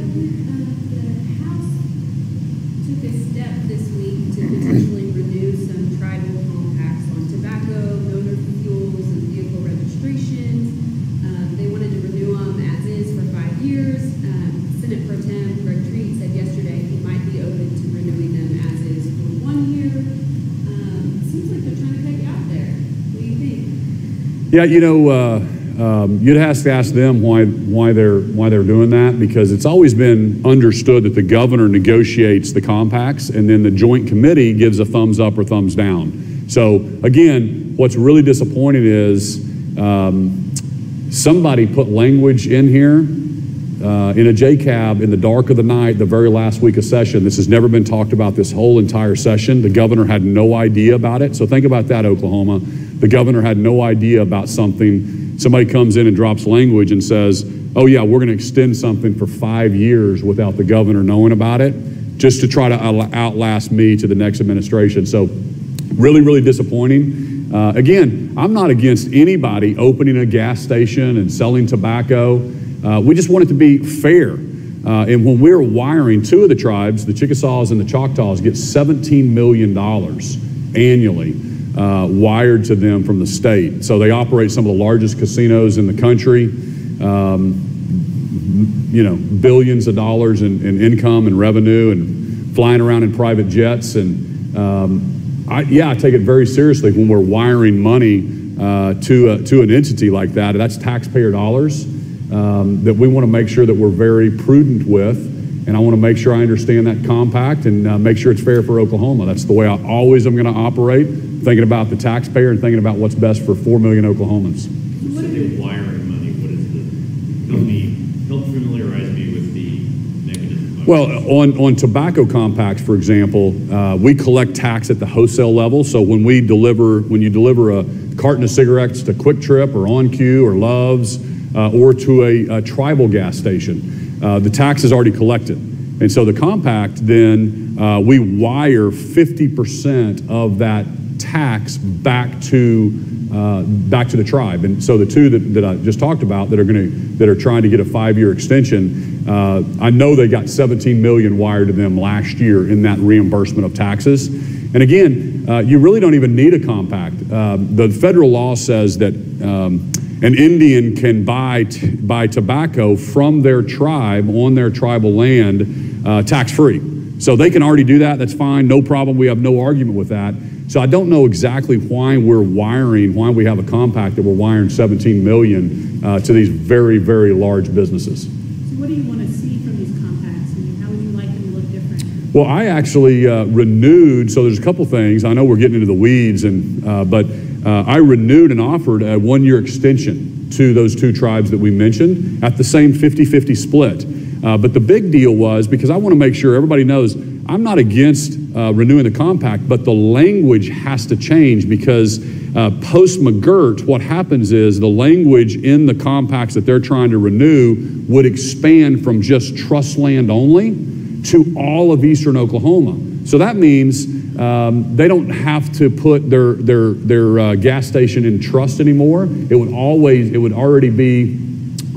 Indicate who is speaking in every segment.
Speaker 1: The House took a step this week to potentially renew some tribal compacts on tobacco, motor fuels, and vehicle registrations. They wanted to renew them as is for 5 years. Senate Pro Tem Greg Treat said yesterday he might be open to renewing them as is for 1 year. Seems like they're trying to peg you out there. What do you think?
Speaker 2: Yeah, you'd have to ask them why they're doing that, because it's always been understood that the governor negotiates the compacts and then the joint committee gives a thumbs up or thumbs down. So again, what's really disappointing is somebody put language in here in a JCAB in the dark of the night, the very last week of session. This has never been talked about this whole entire session. The governor had no idea about it. So think about that, Oklahoma. The governor had no idea about something. Somebody comes in and drops language and says, oh yeah, we're going to extend something for 5 years without the governor knowing about it, just to try to outlast me to the next administration. So really, really disappointing. Again, I'm not against anybody opening a gas station and selling tobacco. We just want it to be fair. And when we're wiring, two of the tribes, the Chickasaws and the Choctaws, get $17 million annually wired to them from the state. So they operate some of the largest casinos in the country, billions of dollars in income and revenue, and flying around in private jets. And I take it very seriously when we're wiring money to an entity like that. That's taxpayer dollars that we want to make sure that we're very prudent with. And I want to make sure I understand that compact and make sure it's fair for Oklahoma. That's the way I always am going to operate, thinking about the taxpayer and thinking about what's best for 4 million Oklahomans.
Speaker 3: What are they wiring money? What is the company? Help familiarize me with the mechanism.
Speaker 2: Well, on tobacco compacts, for example, we collect tax at the wholesale level. So when you deliver a carton of cigarettes to Quick Trip or On Q or Love's or to a tribal gas station, the tax is already collected. And so the compact, then we wire 50% of that tax back to the tribe. And so the two that I just talked about that are trying to get a 5-year extension, I know they got 17 million wired to them last year in that reimbursement of taxes. And again, you really don't even need a compact. The federal law says that an Indian can buy tobacco from their tribe on their tribal land tax-free. So they can already do that. That's fine. No problem. We have no argument with that. So I don't know exactly why we have a compact that we're wiring 17 million to these very, very large businesses.
Speaker 1: So what do you want to see from these compacts? I mean, how would you like them to look different?
Speaker 2: Well, I actually renewed, so there's a couple things. I know we're getting into the weeds, but I renewed and offered a 1-year extension to those two tribes that we mentioned at the same 50-50 split. But the big deal was, because I want to make sure everybody knows, I'm not against renewing the compact, but the language has to change, because post-McGirt, what happens is the language in the compacts that they're trying to renew would expand from just trust land only to all of eastern Oklahoma. So that means they don't have to put their gas station in trust anymore. It would already be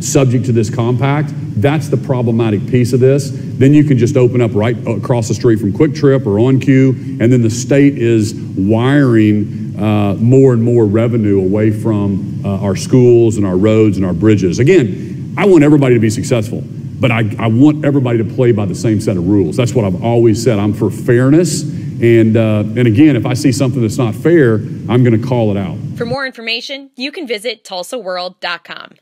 Speaker 2: subject to this compact. That's the problematic piece of this. Then you can just open up right across the street from Quick Trip or On Q, and then the state is wiring more and more revenue away from our schools and our roads and our bridges. Again, I want everybody to be successful, but I want everybody to play by the same set of rules. That's what I've always said. I'm for fairness, and again, if I see something that's not fair, I'm going to call it out.
Speaker 4: For more information, you can visit TulsaWorld.com.